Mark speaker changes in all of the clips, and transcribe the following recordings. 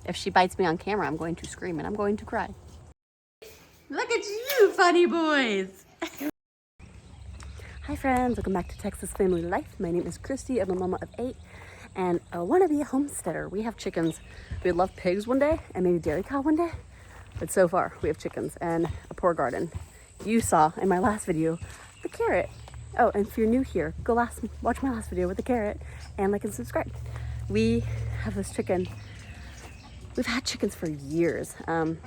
Speaker 1: If she bites me on camera, I'm going to scream and I'm going to cry. Look at you, funny boys. Hi friends, welcome back to Texas Family Life. My name is Kristy. I'm a mama of 8 and I want to be a homesteader. We have chickens. We'd love pigs one day and maybe dairy cow one day. But so far we have chickens and a poor garden. You saw in my last video the carrot. Oh, and if you're new here, watch my last video with the carrot and like and subscribe. We have this chicken. We've had chickens for years. I've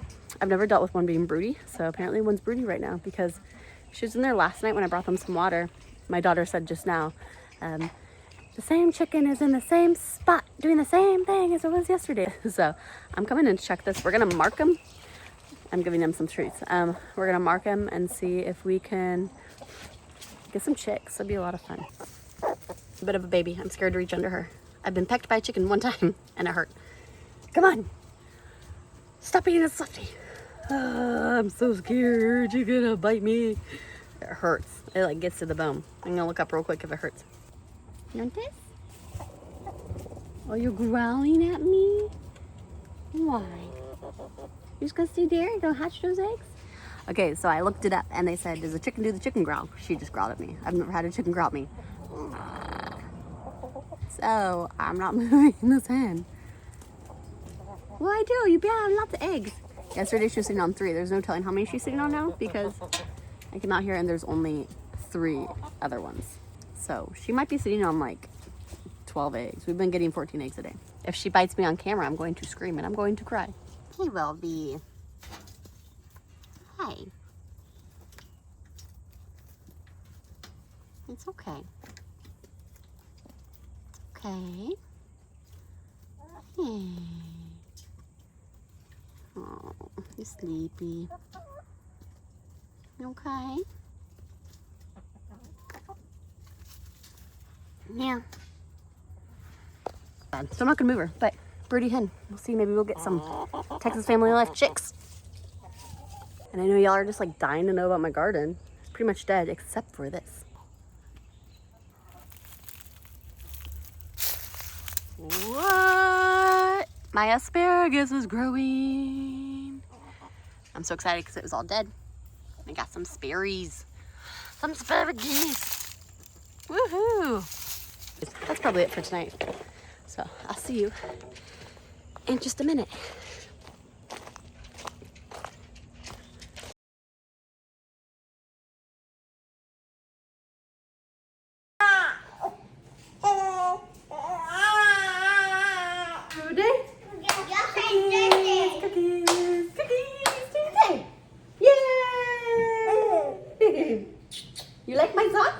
Speaker 1: never dealt with one being broody, so apparently one's broody right now because she was in there last night when I brought them some water. My daughter said just now, the same chicken is in the same spot doing the same thing as it was yesterday. So I'm coming in to check this. We're gonna mark them. I'm giving them some treats. We're gonna mark them and see if we can get some chicks. It'll be a lot of fun. A bit of a baby. I'm scared to reach under her. I've been pecked by a chicken one time and it hurt. Come on. Stop being a softie. I'm so scared. You're gonna bite me. It hurts. It like gets to the bone. I'm gonna look up real quick if it hurts. You want this? Oh, you're growling at me? Why? You're just gonna stay there and go hatch those eggs? Okay, so I looked it up and they said, does a chicken do the chicken growl? She just growled at me. I've never had a chicken growl at me. So I'm not moving this hen. Well, I do. You have lots of eggs. Yesterday she was sitting on 3. There's no telling how many she's sitting on now because I came out here and there's only 3 other ones. So she might be sitting on like 12 eggs. We've been getting 14 eggs a day. If she bites me on camera, I'm going to scream and I'm going to cry. He will be. Hey. It's okay. It's okay. Hey. Oh, you're sleepy. You okay? Yeah. So I'm not gonna move her, but broody hen. We'll see, maybe we'll get some Texas Family Life chicks. And I know y'all are just like dying to know about my garden. It's pretty much dead except for this. What? My asparagus is growing. I'm so excited because it was all dead. I got some sparrows. Some asparagus. Woohoo! That's probably it for tonight. So I'll see you in just a minute. You like my song?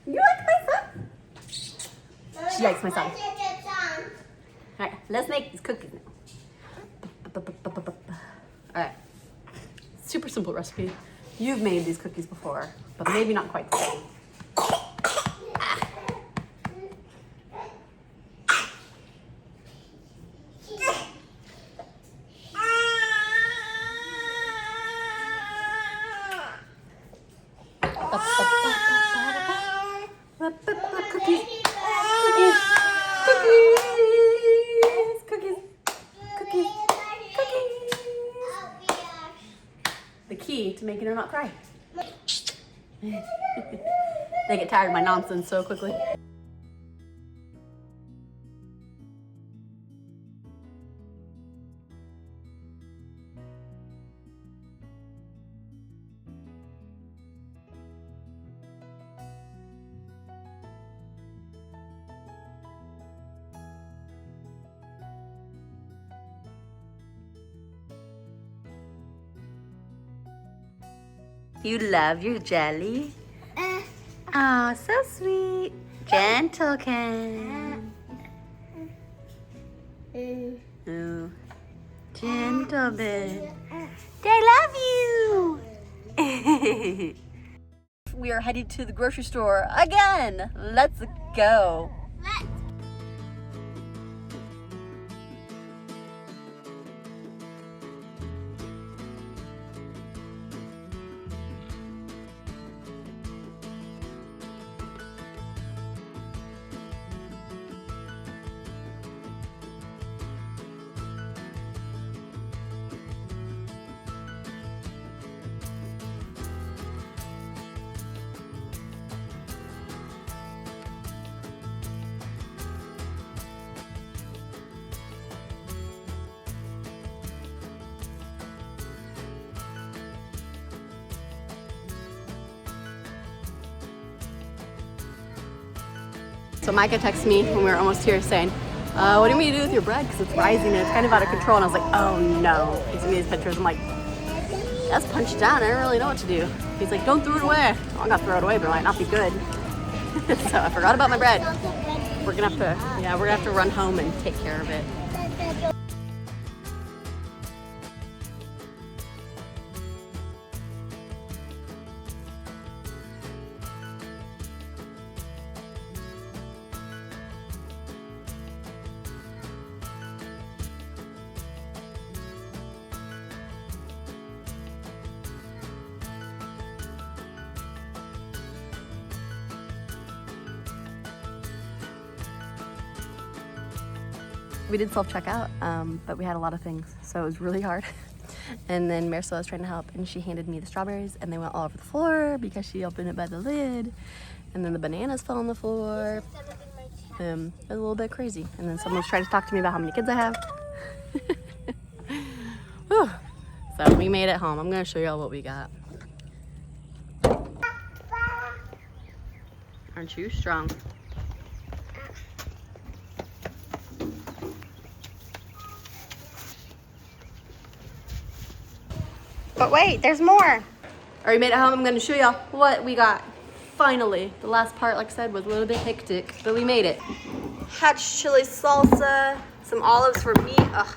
Speaker 1: You like my song? She likes my song. Alright, let's make these cookies now. Alright. Super simple recipe. You've made these cookies before, but maybe not quite the same. The key to making her not cry. They get tired of my nonsense so quickly. You love your jelly? Oh, so sweet. Gentle Ken. Oh, gentle bit. I love you. We are headed to the grocery store again. Let's go. So Micah texted me when we were almost here saying, what do you mean to do with your bread? Because it's rising and it's kind of out of control. And I was like, oh no. He sent me these pictures. I'm like, that's punched down. I don't really know what to do. He's like, don't throw it away. Well, I'm gonna throw it away, but it might not be good. So I forgot about my bread. We're gonna have to run home and take care of it. We did self-checkout, but we had a lot of things, so it was really hard. And then Marisol was trying to help, and she handed me the strawberries, and they went all over the floor because she opened it by the lid. And then the bananas fell on the floor. It was a little bit crazy. And then someone was trying to talk to me about how many kids I have. Whew. So we made it home. I'm gonna show y'all what we got. Aren't you strong? But wait, there's more. All right, we made it home. I'm gonna show y'all what we got. Finally, the last part, like I said, was a little bit hectic, but we made it. Hot chili salsa, some olives for me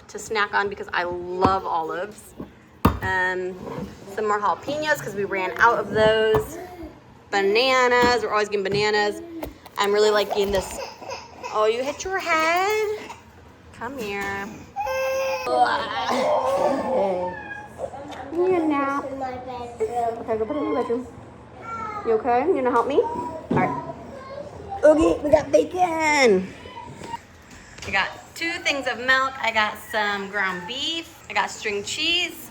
Speaker 1: to snack on because I love olives. Some more jalapenos because we ran out of those. Bananas, we're always getting bananas. I'm really liking this. Oh, you hit your head? Come here. You nap. Okay, go put it in the bedroom. You okay? You gonna help me? All right. Okay, we got bacon. I got 2 things of milk. I got some ground beef. I got string cheese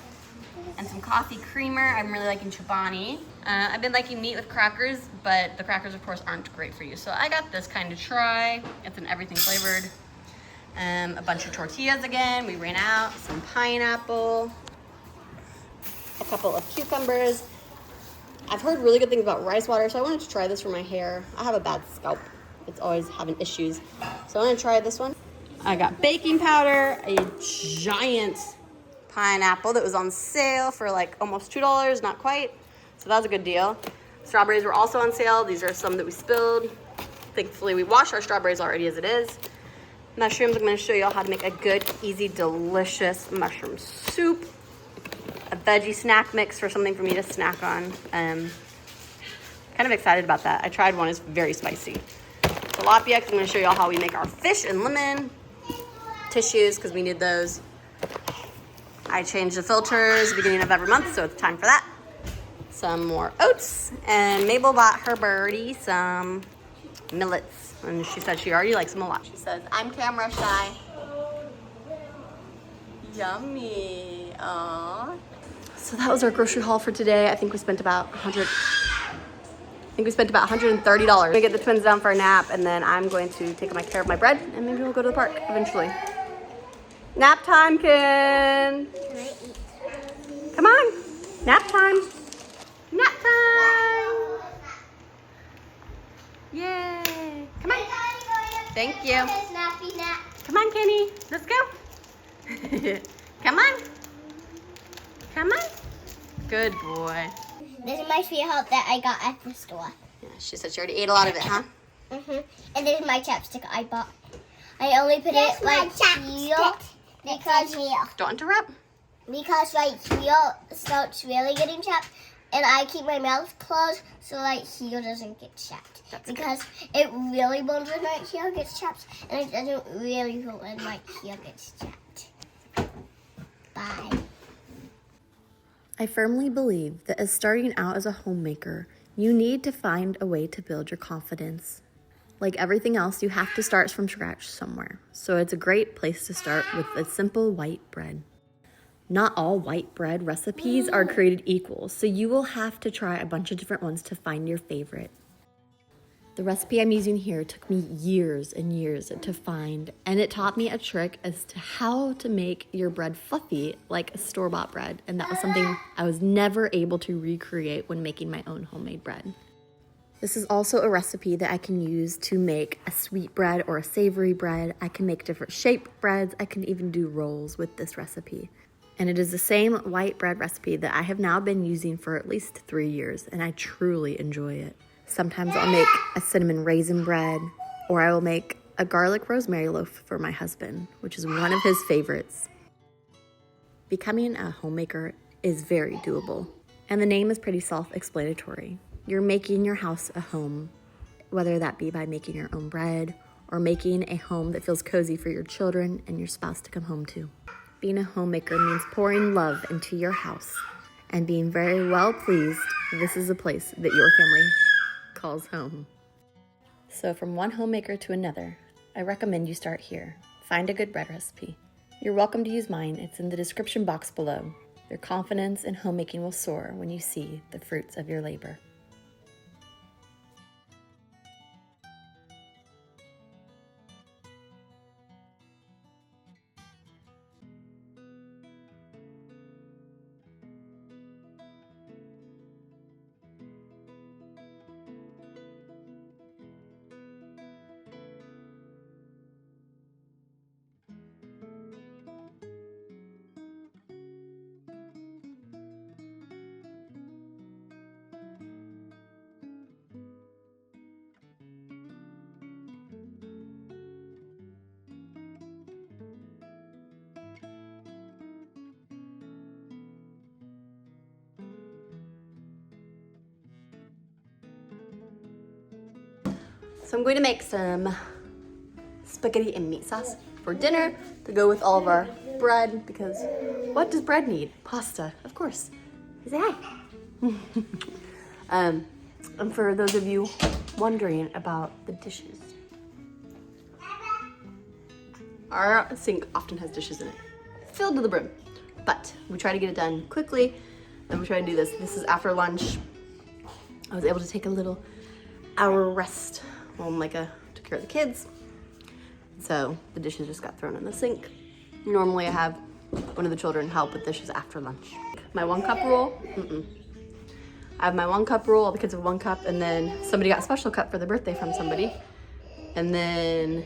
Speaker 1: and some coffee creamer. I'm really liking Chobani. I've been liking meat with crackers, but the crackers, of course, aren't great for you. So I got this kind to try. It's an everything flavored. A bunch of tortillas again. We ran out. Some pineapple. A couple of cucumbers. I've heard really good things about rice water, so I wanted to try this for my hair. I have a bad scalp. It's always having issues. So I'm gonna try this one. I got baking powder, a giant pineapple that was on sale for like almost $2, not quite. So that was a good deal. Strawberries were also on sale. These are some that we spilled. Thankfully, we washed our strawberries already as it is. Mushrooms, I'm gonna show y'all how to make a good, easy, delicious mushroom soup. A veggie snack mix for something for me to snack on. Kind of excited about that. I tried one, it's very spicy. Tilapia, because I'm gonna show y'all how we make our fish and lemon. Tissues, because we need those. I change the filters beginning of every month, so it's time for that. Some more oats, and Mabel bought her birdie some millets, and she said she already likes them a lot. She says, I'm camera shy. Yummy, aww. So that was our grocery haul for today. I think we spent about $130. I'm gonna get the twins down for a nap, and then I'm going to take care of my bread, and maybe we'll go to the park eventually. Nap time, Ken.
Speaker 2: Can I eat?
Speaker 1: Come on, nap time. Nap time. Yay. Come on. Thank you. Come on, Kenny. Let's go. Come on. Come on. Good boy.
Speaker 2: This is my sweetheart that I got at the store.
Speaker 1: Yeah, she said she already ate a lot of it, huh?
Speaker 2: And this is my chapstick I bought. I only put it like here because
Speaker 1: Don't interrupt.
Speaker 2: Because right here starts really getting chapped, and I keep my mouth closed so like here doesn't get chapped. Because it really burns when right here gets chapped, and it doesn't really burn when right here gets chapped. Bye.
Speaker 3: I firmly believe that as starting out as a homemaker, you need to find a way to build your confidence. Like everything else, you have to start from scratch somewhere. So it's a great place to start with a simple white bread. Not all white bread recipes are created equal, so you will have to try a bunch of different ones to find your favorite. The recipe I'm using here took me years and years to find, and it taught me a trick as to how to make your bread fluffy like a store-bought bread, and that was something I was never able to recreate when making my own homemade bread. This is also a recipe that I can use to make a sweet bread or a savory bread. I can make different shaped breads. I can even do rolls with this recipe. And it is the same white bread recipe that I have now been using for at least 3 years, and I truly enjoy it. Sometimes I'll make a cinnamon raisin bread, or I will make a garlic rosemary loaf for my husband, which is one of his favorites. Becoming a homemaker is very doable, and the name is pretty self-explanatory. You're making your house a home, whether that be by making your own bread or making a home that feels cozy for your children and your spouse to come home to. Being a homemaker means pouring love into your house and being very well pleased this is a place that your family calls home. So from one homemaker to another, I recommend you start here. Find a good bread recipe. You're welcome to use mine. It's in the description box below. Your confidence in homemaking will soar when you see the fruits of your labor.
Speaker 1: So I'm going to make some spaghetti and meat sauce for dinner to go with all of our bread, because what does bread need? Pasta, of course. Say hi. And for those of you wondering about the dishes, our sink often has dishes in it, filled to the brim. But we try to get it done quickly, and we try to do this. This is after lunch. I was able to take a little hour rest while Micah took care of the kids. So the dishes just got thrown in the sink. Normally I have one of the children help with dishes after lunch. My 1 cup rule, I have my 1 cup rule, all the kids have 1 cup, and then somebody got a special cup for their birthday from somebody. And then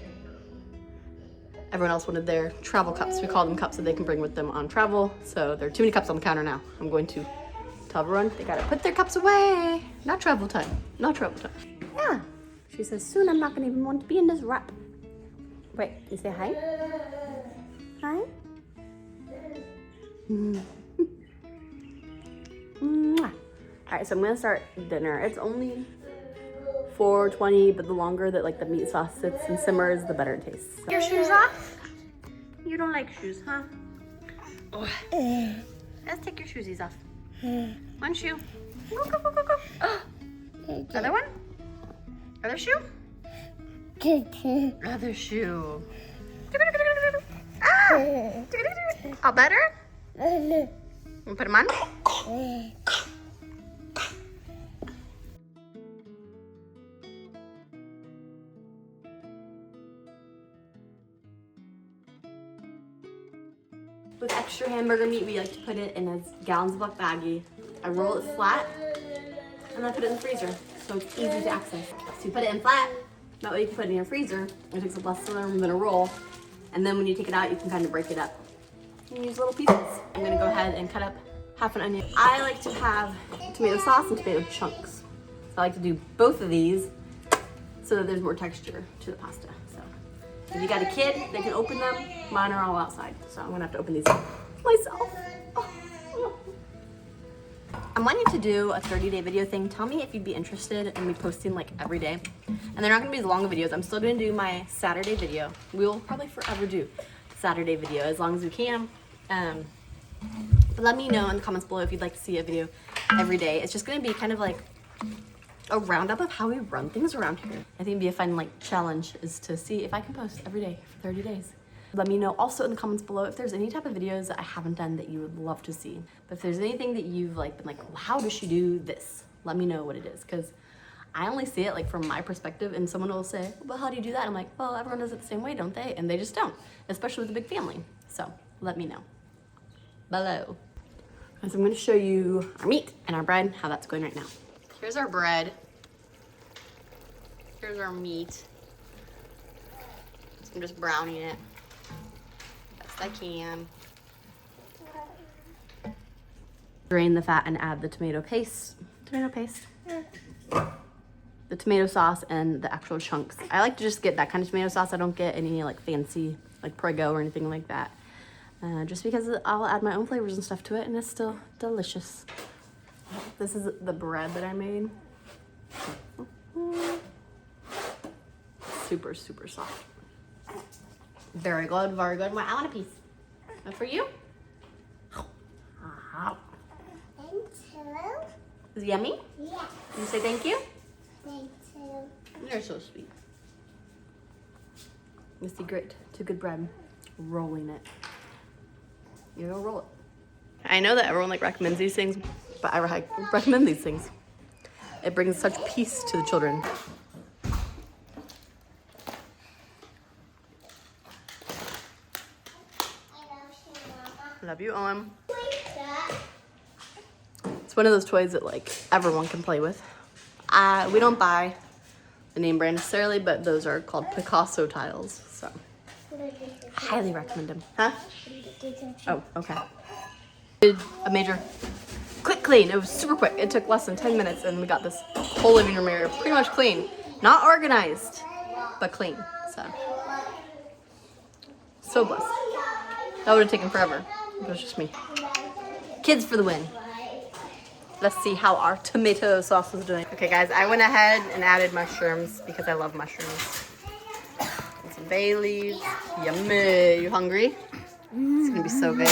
Speaker 1: everyone else wanted their travel cups. We call them cups that they can bring with them on travel. So there are too many cups on the counter now. I'm going to tell everyone they gotta put their cups away. Not travel time, not travel time. Yeah, she says, soon I'm not gonna even want to be in this wrap. Wait, you say hi? Hi? Mwah. All right, so I'm gonna start dinner. It's only 4:20, but the longer that like the meat sauce sits and simmers, the better it tastes. So. Your shoes off? You don't like shoes, huh? Oh. Let's take your shoesies off. 1 shoe. Go, go, go, go, go. Oh. Other one? Other shoe? Other shoe. Ah! All better? You put them on? With extra hamburger meat, we like to put it in a gallons of milk baggie. I roll it flat, and I put it in the freezer, so it's easy to access. So you put it in flat, that way you can put it in your freezer. It takes up less room than a roll, and then when you take it out, you can kind of break it up. You can use little pieces. I'm gonna go ahead and cut up half an onion. I like to have tomato sauce and tomato chunks. So I like to do both of these so that there's more texture to the pasta. So if you got a kid, they can open them. Mine are all outside, so I'm gonna have to open these myself. I'm wanting to do a 30-day video thing. Tell me if you'd be interested in me posting like every day. And they're not gonna be as long videos. I'm still gonna do my Saturday video. We'll probably forever do Saturday video as long as we can. But let me know in the comments below if you'd like to see a video every day. It's just gonna be kind of like a roundup of how we run things around here. I think it'd be a fun like challenge is to see if I can post every day for 30 days. Let me know also in the comments below if there's any type of videos that I haven't done that you would love to see. But if there's anything that you've like been like, well, how does she do this? Let me know what it is, because I only see it like from my perspective, and someone will say, well, how do you do that? I'm like, well, everyone does it the same way, don't they? And they just don't, especially with a big family. So let me know below. And so I'm gonna show you our meat and our bread, how that's going right now. Here's our bread. Here's our meat. I'm just browning it best I can. Drain the fat and add the tomato paste. The tomato sauce and the actual chunks. I like to just get that kind of tomato sauce. I don't get any like fancy like Prego or anything like that. Just because I'll add my own flavors and stuff to it and it's still delicious. This is the bread that I made. Super, super soft. Very good, very good. I want a piece. And for you?
Speaker 2: Thank you.
Speaker 1: Is it yummy?
Speaker 2: Yes.
Speaker 1: You say thank you?
Speaker 2: Thank you.
Speaker 1: You're so sweet. You see, great. Too good bread. Rolling it. You go roll it. I know that everyone like recommends these things, but I recommend these things. It brings such peace to the children. Love you, Owen. It's one of those toys that like everyone can play with. We don't buy the name brand necessarily, but those are called Picasso tiles, so highly recommend them. Huh? Oh, okay. Did a major quick clean. It was super quick. It took less than 10 minutes and we got this whole living room area pretty much clean. Not organized, but clean, so blessed. That would have taken forever. It was just me. Kids for the win. Let's see how our tomato sauce is doing. Okay guys, I went ahead and added mushrooms because I love mushrooms. And some bay leaves. Yummy. You hungry? It's gonna be so good.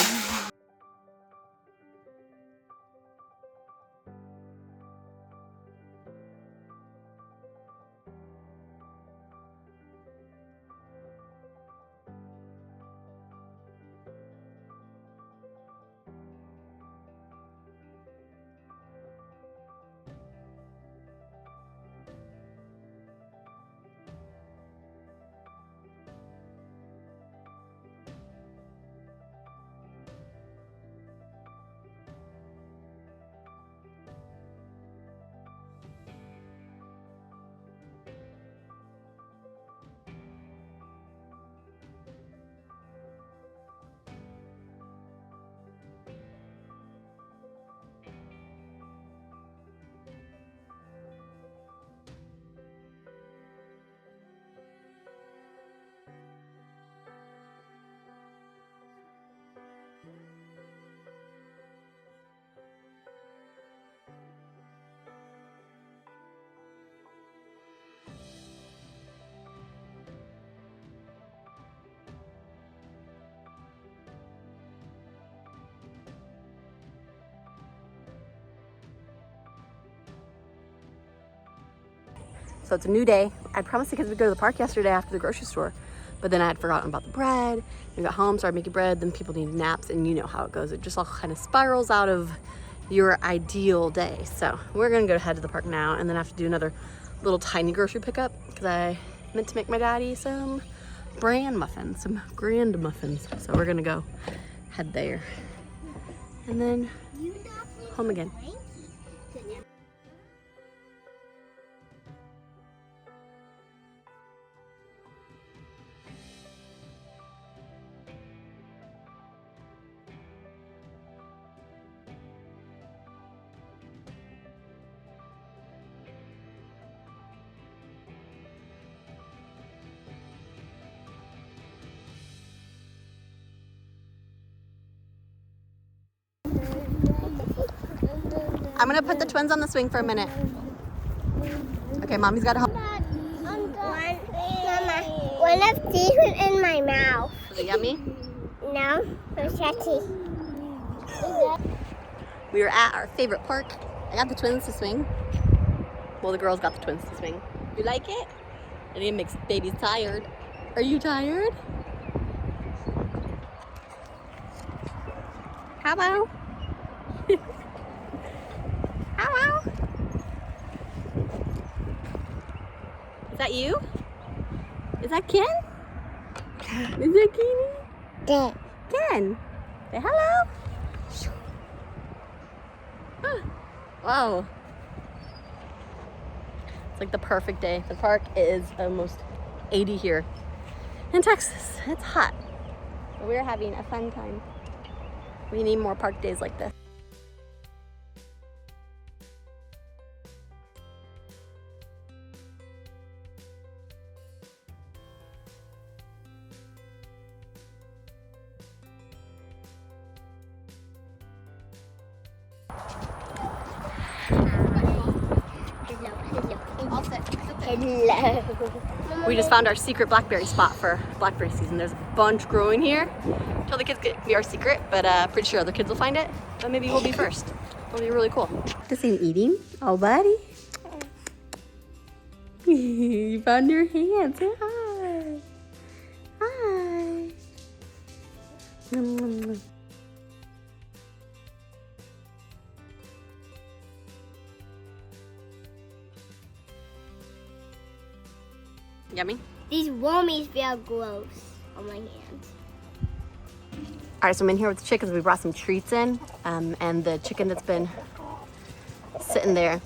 Speaker 1: So it's a new day. I promised the kids we'd go to the park yesterday after the grocery store, but then I had forgotten about the bread. We got home, started making bread, then people needed naps, and you know how it goes. It just all kind of spirals out of your ideal day. So we're gonna go ahead to the park now and then I have to do another little tiny grocery pickup because I meant to make my daddy some grand muffins. So we're gonna go head there and then home again. I'm gonna put the twins on the swing for a minute. Okay, mommy's got to help.
Speaker 2: Mama, one of these went in my mouth.
Speaker 1: Was it yummy?
Speaker 2: No, it was touchy.
Speaker 1: We were at our favorite park. I got the twins to swing. Well, the girls got the twins to swing. You like it? And it makes babies tired. Are you tired? Hello? Hello? Is that you? Is that Ken? Is that Kenny? Ken. Say hello. Whoa. It's like the perfect day. The park is almost 80 here in Texas. It's hot. But we're having a fun time. We need more park days like this.
Speaker 2: Hello.
Speaker 1: We just found our secret blackberry spot for blackberry season. There's a bunch growing here. Till the kids get be our secret, but pretty sure other kids will find it. But maybe we'll be first. It'll be really cool. This ain't eating. Oh, buddy. You found your hand. Say hi. Hi. Yummy.
Speaker 2: These wormies feel gross on my hands.
Speaker 1: All right, so I'm in here with the chickens. We brought some treats in, and the chicken that's been sitting there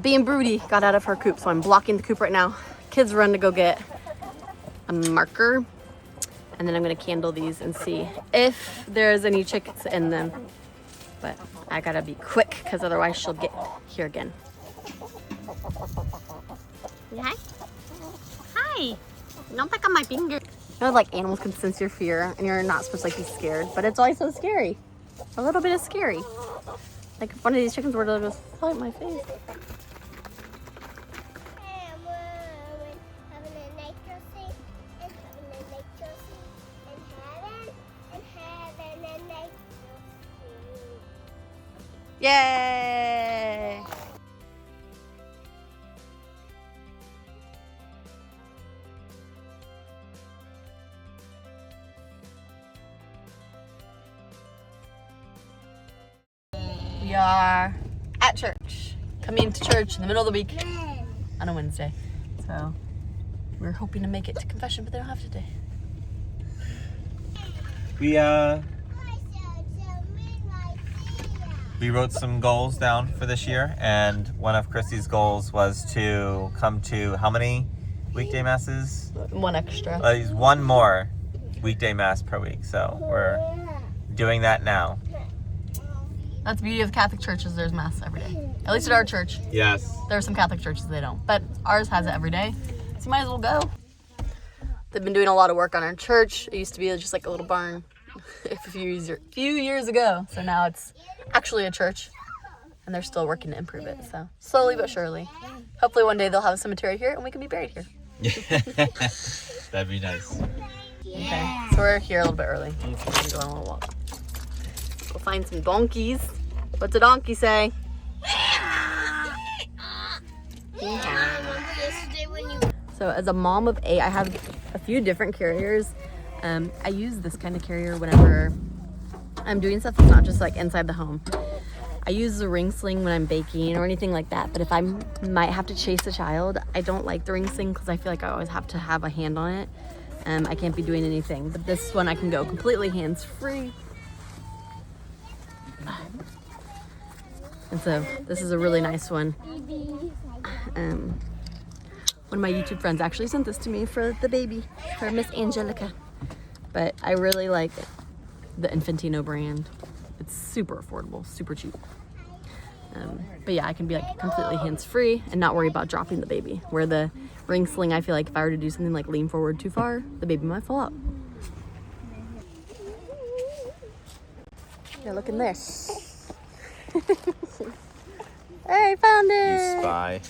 Speaker 1: being broody got out of her coop, so I'm blocking the coop right now. Kids run to go get a marker, and then I'm gonna candle these and see if there's any chickens in them. But I gotta be quick, because otherwise she'll get here again. Hi. Hi. Don't pick on my finger. You know, like animals can sense your fear, and you're not supposed to like be scared, but it's always so scary. A little bit of scary. Like if one of these chickens were to just fight my face. Yay! We are at church, coming to church in the middle of the week on a Wednesday. So we're hoping to make it to confession, but they don't have today.
Speaker 4: We wrote some goals down for this year, and one of Kristy's goals was to come to how many weekday masses?
Speaker 1: One extra.
Speaker 4: One more weekday mass per week. So we're doing that now.
Speaker 1: That's the beauty of the Catholic churches. There's mass every day. At least at our church.
Speaker 4: Yes.
Speaker 1: There are some Catholic churches they don't, but ours has it every day. So you might as well go. They've been doing a lot of work on our church. It used to be just like a little barn a few years ago. So now it's actually a church, and they're still working to improve it. So slowly but surely. Hopefully one day they'll have a cemetery here and we can be buried here.
Speaker 4: That'd be nice.
Speaker 1: Okay, so we're here a little bit early. We're gonna go on a little walk. We'll find some donkeys. What's a donkey say? So as a mom of 8, I have a few different carriers. I use this kind of carrier whenever I'm doing stuff that's not just like inside the home. I use the ring sling when I'm baking or anything like that, but if I might have to chase a child, I don't like the ring sling because I feel like I always have to have a hand on it. I can't be doing anything, but this one I can go completely hands-free. And so this is a really nice one. One of my YouTube friends actually sent this to me for the baby, for Miss Angelica. But I really like the Infantino brand. It's super affordable, super cheap. But yeah, I can be like completely hands-free and not worry about dropping the baby. Where the ring sling, I feel like if I were to do something like lean forward too far, the baby might fall out. Yeah, look in there. Hey, found it!
Speaker 4: You spy.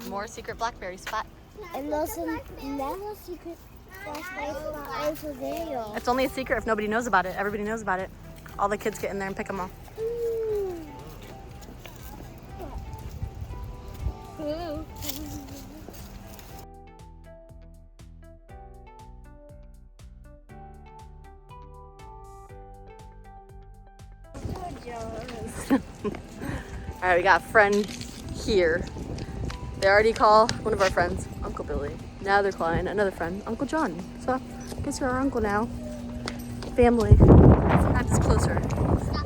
Speaker 1: More secret blackberry spot.
Speaker 2: And there's another secret blackberry spot over there.
Speaker 1: It's only a secret if nobody knows about it. Everybody knows about it. All the kids get in there and pick them all. All right, we got a friend here. They already call one of our friends Uncle Billy. Another client, another friend, Uncle John. So I guess you're our uncle now. Family. Sometimes it's closer.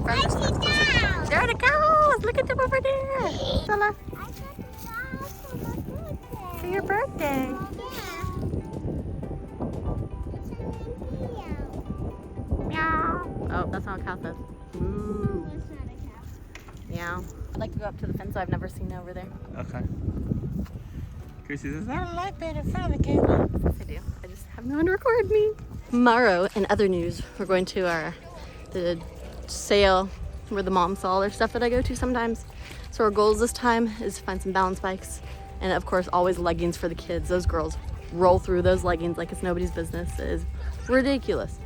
Speaker 1: Friends are sometimes closer. There are the cows! Look at them over there! Stella, for your birthday. Meow. Oh, that's not a cow says. Ooh. Meow. I'd like to go up to the fence I've never seen over there.
Speaker 4: Okay. Kristy says, I don't like being in front of the camera.
Speaker 1: Yes, I do. I just have no one to record me. Tomorrow, in other news, we're going to the sale where the moms sell all their stuff that I go to sometimes. So our goals this time is to find some balance bikes. And of course, always leggings for the kids. Those girls roll through those leggings like it's nobody's business. It is ridiculous.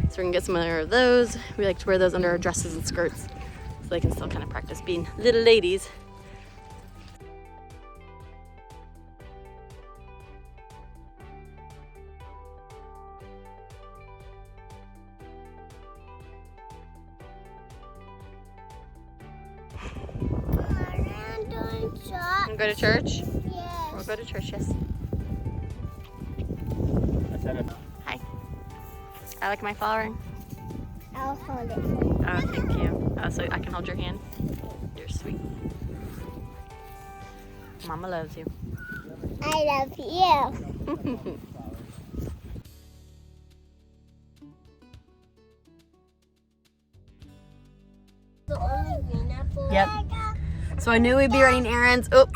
Speaker 1: So we're gonna get some of those. We like to wear those under our dresses and skirts so they can still kind of practice being little ladies. And go to church?
Speaker 2: Yes.
Speaker 1: We'll go to church, yes. Hi. I like my flowering.
Speaker 2: I'll hold it for you.
Speaker 1: Oh, thank you. Oh, so I can hold your hand? You're sweet. Mama loves you.
Speaker 2: I love you. The only green apple.
Speaker 1: Yep. So I knew we'd be running errands. So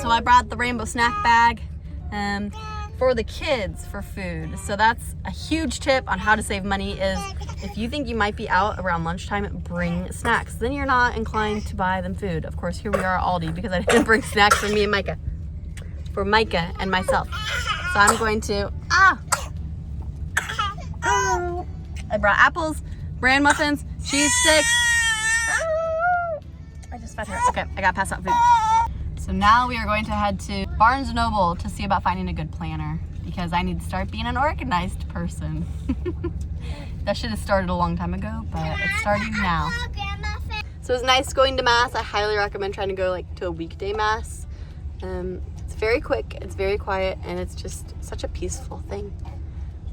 Speaker 1: I brought the rainbow snack bag for the kids for food. So that's a huge tip on how to save money is if you think you might be out around lunchtime, bring snacks. Then you're not inclined to buy them food. Of course, here we are at Aldi because I didn't bring snacks for me and Micah. For Micah and myself. So I'm going to, I brought apples, bran muffins, cheese sticks. I just fed her. Okay, I gotta pass out food. So now we are going to head to Barnes & Noble to see about finding a good planner because I need to start being an organized person. That should have started a long time ago, but it's starting now. So it was nice going to mass. I highly recommend trying to go to a weekday mass. It's very quick, it's very quiet, and it's just such a peaceful thing.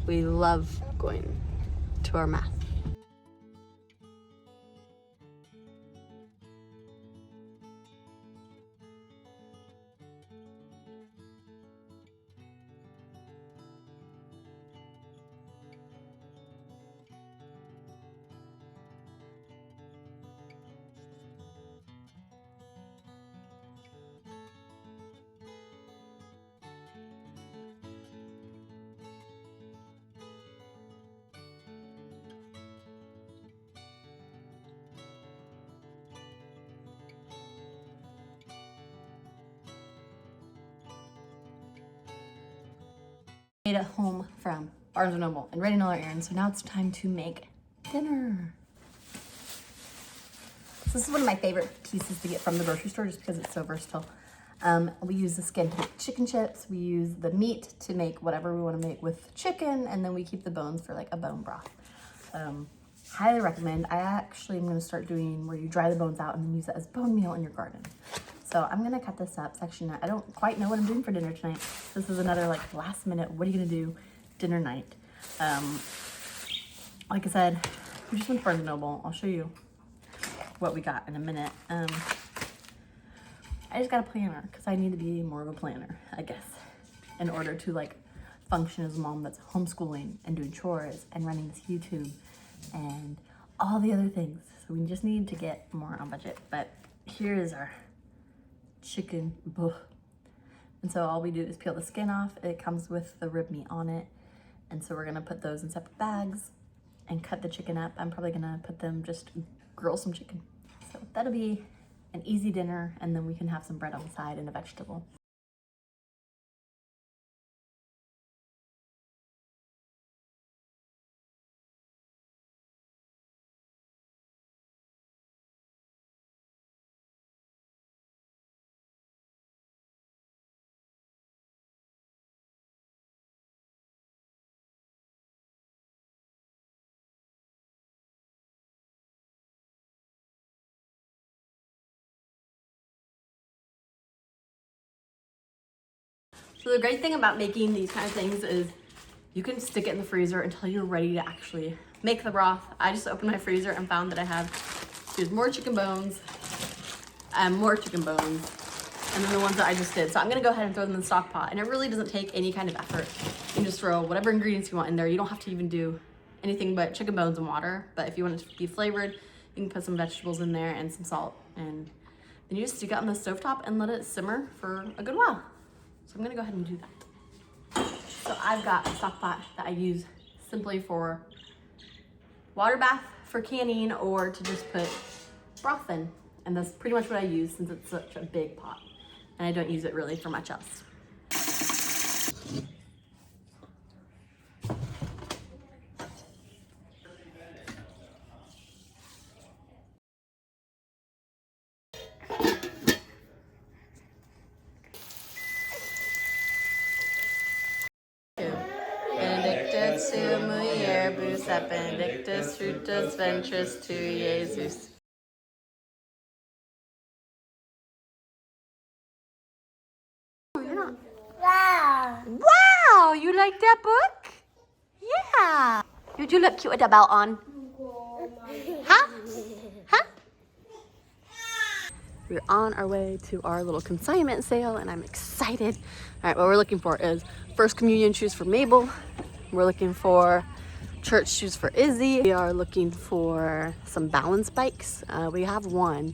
Speaker 1: We love going to our mass. Made it home from Barnes & Noble and ready all our errands. So now it's time to make dinner. So this is one of my favorite pieces to get from the grocery store just because it's so versatile. We use the skin to make chicken chips. We use the meat to make whatever we want to make with chicken, and then we keep the bones for like a bone broth. Highly recommend. I actually am going to start doing where you dry the bones out and then use it as bone meal in your garden. So I'm gonna cut this up. It's actually not, I don't quite know what I'm doing for dinner tonight. This is another like last minute, what are you gonna do dinner night? Like I said, we just went to Barnes & Noble. I'll show you what we got in a minute. I just got a planner because I need to be more of a planner, I guess, in order to like function as a mom that's homeschooling and doing chores and running this YouTube and all the other things. So we just need to get more on budget. But here is our chicken. And so all we do is peel the skin off. It comes with the rib meat on it. And so we're gonna put those in separate bags and cut the chicken up. I'm probably gonna put them, just grill some chicken. So that'll be an easy dinner, and then we can have some bread on the side and a vegetable. So the great thing about making these kind of things is you can stick it in the freezer until you're ready to actually make the broth. I just opened my freezer and found that I have more chicken bones and more chicken bones, and then the ones that I just did. So I'm gonna go ahead and throw them in the stock pot, and it really doesn't take any kind of effort. You can just throw whatever ingredients you want in there. You don't have to even do anything but chicken bones and water, but if you want it to be flavored, you can put some vegetables in there and some salt, and then you just stick it on the stovetop and let it simmer for a good while. So I'm gonna go ahead and do that. So I've got a stock pot that I use simply for water bath, for canning, or to just put broth in. And that's pretty much what I use since it's such a big pot. And I don't use it really for much else. Benedictus sumu yerbus appendictus fructus ventris tu Jesus.
Speaker 2: Wow.
Speaker 1: Wow, you like that book? Yeah. You look cute with the belt on. Huh? Huh? We're on our way to our little consignment sale and I'm excited. All right, what we're looking for is First Communion shoes for Mabel. We're looking for church shoes for Izzy. We are looking for some balance bikes. We have one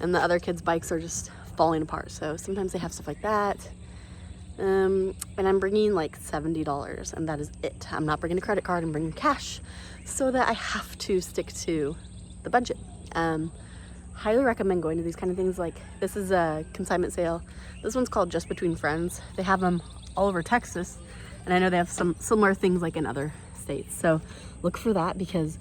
Speaker 1: and the other kids' bikes are just falling apart. So sometimes they have stuff like that. And I'm bringing like $70 and that is it. I'm not bringing a credit card, I'm bringing cash so that I have to stick to the budget. Highly recommend going to these kind of things. Like this is a consignment sale. This one's called Just Between Friends. They have them all over Texas and I know they have some similar things like in other states. So look for that because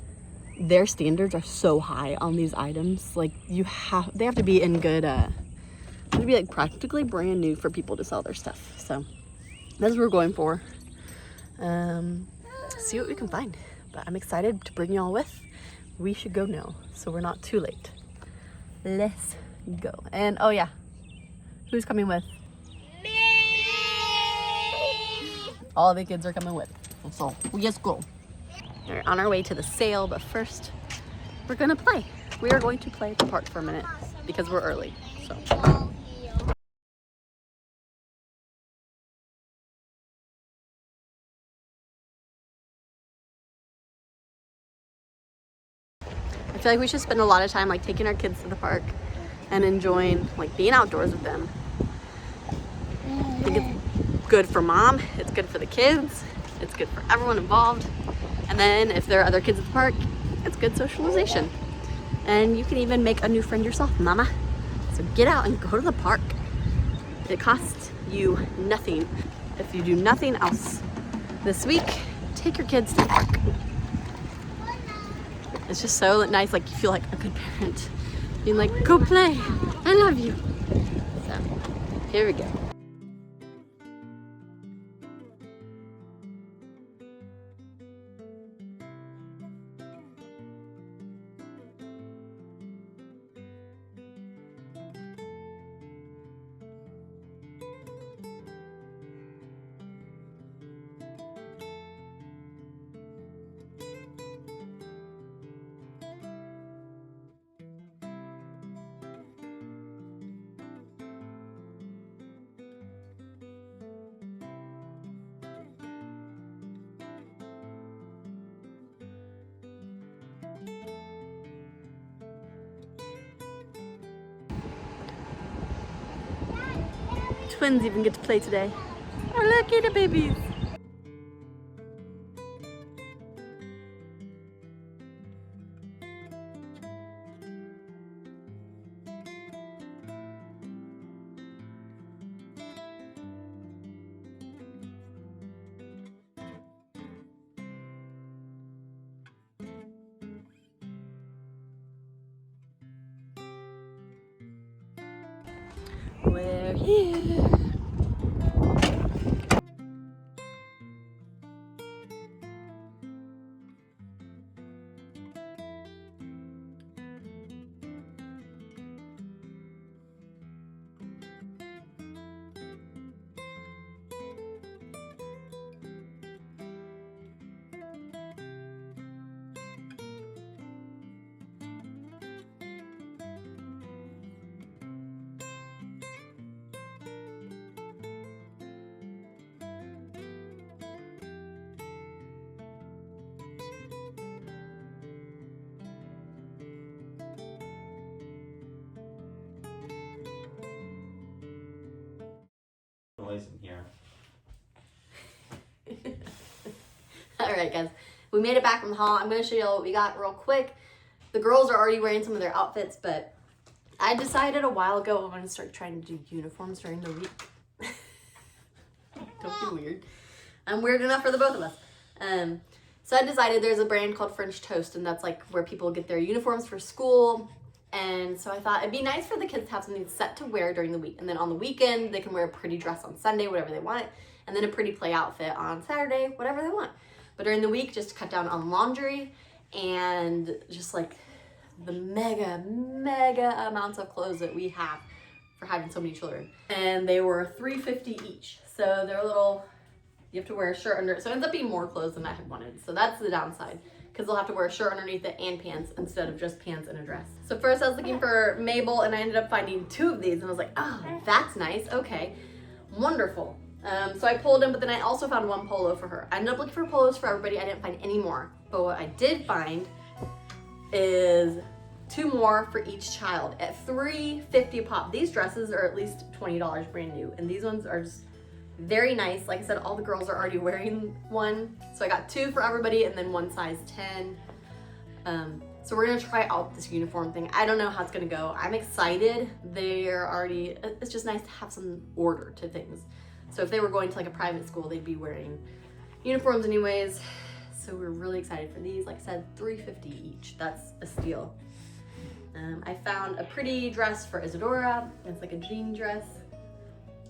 Speaker 1: their standards are so high on these items. Like they have to be in good, it'd be like practically brand new for people to sell their stuff. So that's what we're going for. See what we can find. But I'm excited to bring y'all with. We should go now so we're not too late. Let's go. And oh yeah, who's coming with?
Speaker 2: Me.
Speaker 1: All the kids are coming with. So let's go. We're on our way to the sale, but first we're gonna play. We are going to play at the park for a minute because we're early. So. I feel like we should spend a lot of time like taking our kids to the park and enjoying like being outdoors with them. I think it's good for mom, it's good for the kids, it's good for everyone involved. And then if there are other kids at the park, it's good socialization. And you can even make a new friend yourself, mama. So get out and go to the park. It costs you nothing. If you do nothing else this week, take your kids to the park. It's just so nice, like you feel like a good parent. Being like, go play, I love you. So, here we go. Twins even get to play today. Oh, look at the babies. We're here.
Speaker 4: place them here.
Speaker 3: All right, guys. We made it back from the haul. I'm going to show you all what we got real quick. The girls are already wearing some of their outfits, but I decided a while ago I'm going to start trying to do uniforms during the week. Don't be weird. I'm weird enough for the both of us. So I decided there's a brand called French Toast, and that's like where people get their uniforms for school. And so I thought it'd be nice for the kids to have something set to wear during the week. And then on the weekend, they can wear a pretty dress on Sunday, whatever they want. And then a pretty play outfit on Saturday, whatever they want. But during the week, just to cut down on laundry and just like the mega amounts of clothes that we have for having so many children. And they were $3.50 each. So they're a little, you have to wear a shirt under it. So it ends up being more clothes than I had wanted. So that's the downside, because they'll have to wear a shirt underneath it and pants instead of just pants and a dress. So first I was looking for Mabel, and I ended up finding 2 of these, and I was like, oh, that's nice, okay, wonderful. So I pulled them, but then I also found 1 polo for her. I ended up looking for polos for everybody. I didn't find any more, but what I did find is 2 more for each child at $3.50 a pop. These dresses are at least $20 brand new, and these ones are just very nice. Like I said, all the girls are already wearing one, so I got 2 for everybody and then 1 size 10. So we're gonna try out this uniform thing. I don't know how it's gonna go. I'm excited. They're already, it's just nice to have some order to things. So if they were going to like a private school, they'd be wearing uniforms anyways. So we're really excited for these. Like I said, $3.50 each. That's a steal. I found a pretty dress for Isadora. It's like a jean dress.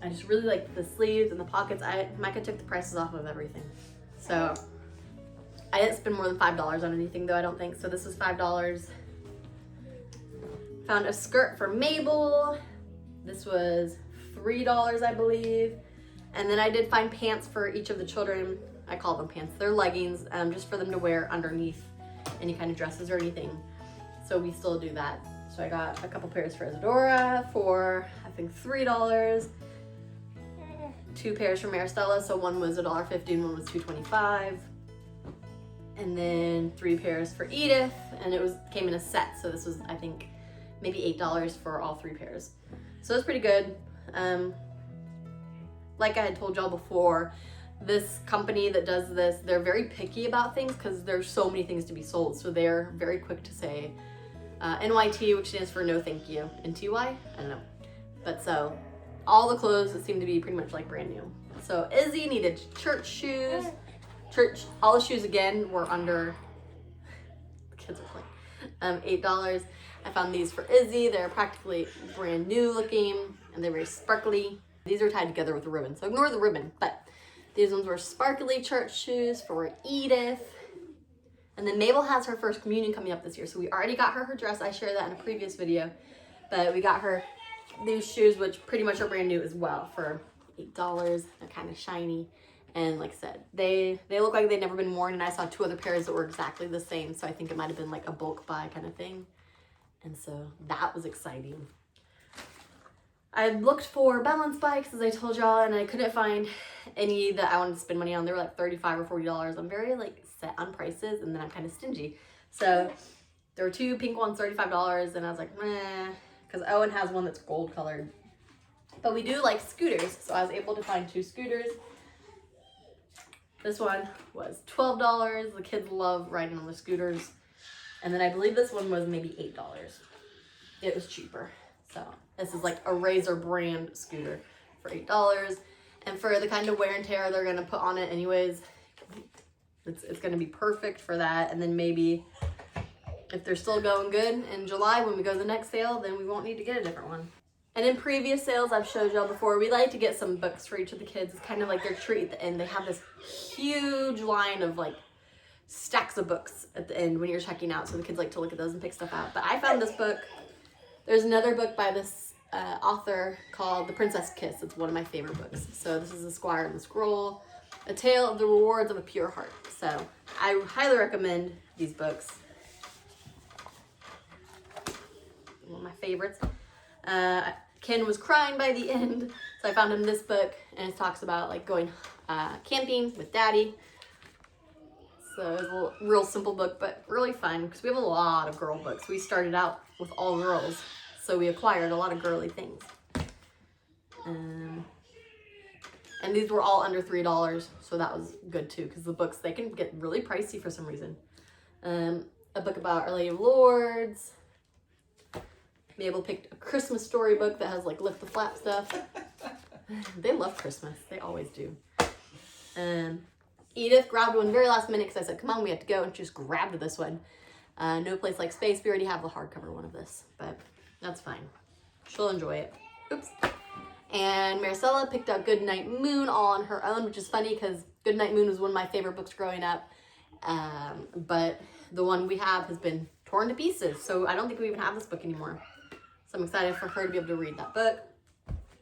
Speaker 3: I just really like the sleeves and the pockets. Micah took the prices off of everything. So I didn't spend more than $5 on anything though, I don't think. So this was $5. Found a skirt for Mabel. This was $3, I believe. And then I did find pants for each of the children. I call them pants. They're leggings, just for them to wear underneath any kind of dresses or anything. So we still do that. So I got a couple pairs for Isadora for, I think, $3. 2 pairs for Maristella, so one was $1.50 and one was $2.25. And then 3 pairs for Edith, and it came in a set, so this was, I think, maybe $8 for all 3 pairs. So it's pretty good. Like I had told y'all before, this company that does this, they're very picky about things because there's so many things to be sold, so they're very quick to say NYT, which stands for no thank you, and TY, I don't know. But so all the clothes seem to be pretty much like brand new. So Izzy needed church shoes. All the shoes again were under, the kids are playing, $8. I found these for Izzy. They're practically brand new looking, and they're very sparkly. These are tied together with a ribbon, so ignore the ribbon, but these ones were sparkly church shoes for Edith. And then Mabel has her first communion coming up this year, so we already got her dress. I shared that in a previous video, but we got her these shoes, which pretty much are brand new as well, for $8. They're kind of shiny, and like I said, they look like they've never been worn, and I saw 2 other pairs that were exactly the same, so I think it might have been like a bulk buy kind of thing, and so that was exciting. I looked for balance bikes, as I told y'all, and I couldn't find any that I wanted to spend money on. They were like $35 or $40. I'm very like set on prices, and then I'm kind of stingy. So there were 2 pink ones, $35, and I was like, meh, because Owen has one that's gold colored. But we do like scooters, so I was able to find 2 scooters. This one was $12. The kids love riding on the scooters. And then I believe this one was maybe $8. It was cheaper. So this is like a Razor brand scooter for $8. And for the kind of wear and tear they're gonna put on it anyways, it's gonna be perfect for that. And then maybe if they're still going good in July when we go to the next sale, then we won't need to get a different one. And in previous sales I've showed y'all before, we like to get some books for each of the kids. It's kind of like their treat at the end. They have this huge line of like stacks of books at the end when you're checking out, so the kids like to look at those and pick stuff out. But I found this book. There's another book by this author called The Princess Kiss. It's one of my favorite books. So this is The Squire and the Scroll, A Tale of the Rewards of a Pure Heart. So I highly recommend these books. One of my favorites. Ken was crying by the end, so I found him this book, and it talks about like going camping with Daddy. So it was a real simple book, but really fun because we have a lot of girl books. We started out with all girls, so we acquired a lot of girly things.
Speaker 1: And these were all under $3, so that was good too, because the books, they can get really pricey for some reason. A book about Our Lady of Lords. Mabel picked a Christmas story book that has like lift the flap stuff. They love Christmas. They always do. Edith grabbed one very last minute because I said, come on, we have to go. And she just grabbed this one. No Place Like Space. We already have the hardcover one of this, but that's fine. She'll enjoy it. Oops. And Maricela picked out Goodnight Moon all on her own, which is funny because Goodnight Moon was one of my favorite books growing up. But the one we have has been torn to pieces, so I don't think we even have this book anymore. So I'm excited for her to be able to read that book.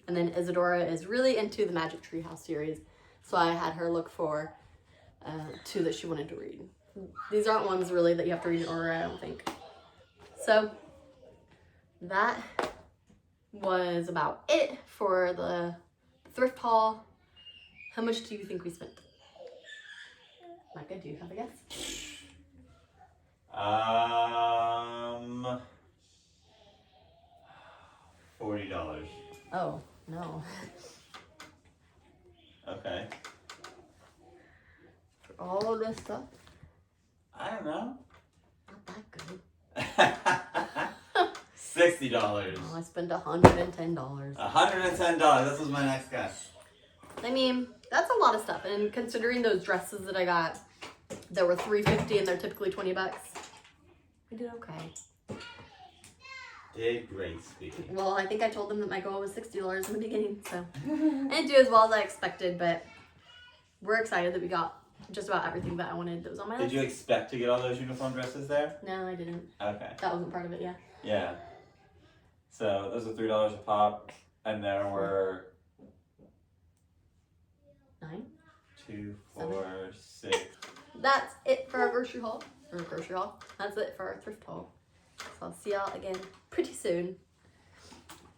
Speaker 1: And then Isadora is really into the Magic Tree House series, so I had her look for 2 that she wanted to read. These aren't ones really that you have to read in order, I don't think. So that was about it for the thrift haul. How much do you think we spent? Micah, do you have a guess?
Speaker 4: $40.
Speaker 1: Oh, no.
Speaker 4: Okay.
Speaker 1: For all this stuff?
Speaker 4: I don't know.
Speaker 1: Not that good.
Speaker 4: $60.
Speaker 1: Oh, I spent $110.
Speaker 4: $110. This was my next guess.
Speaker 1: I mean, that's a lot of stuff. And considering those dresses that I got that were $3.50 and they're typically $20, I did okay.
Speaker 4: Did great, speaking.
Speaker 1: Well, I think I told them that my goal was $60 in the beginning, so I didn't do as well as I expected, but we're excited that we got just about everything that I wanted that was on my list.
Speaker 4: Did you expect to get all those uniform dresses there?
Speaker 1: No, I didn't.
Speaker 4: Okay.
Speaker 1: That wasn't part of it, yeah.
Speaker 4: Yeah. So those are $3 a pop, and there were
Speaker 1: 9,
Speaker 4: 2, 4, 6.
Speaker 1: That's it for our grocery haul. That's it for our thrift haul. So I'll see y'all again pretty soon.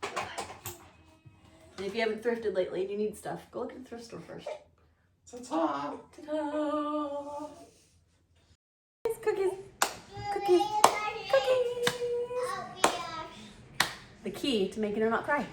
Speaker 1: And if you haven't thrifted lately and you need stuff, go look at the thrift store first.
Speaker 4: Ta-ta!
Speaker 1: Ta-da! Cookies! Cookies! Cookies! The key to making her not cry.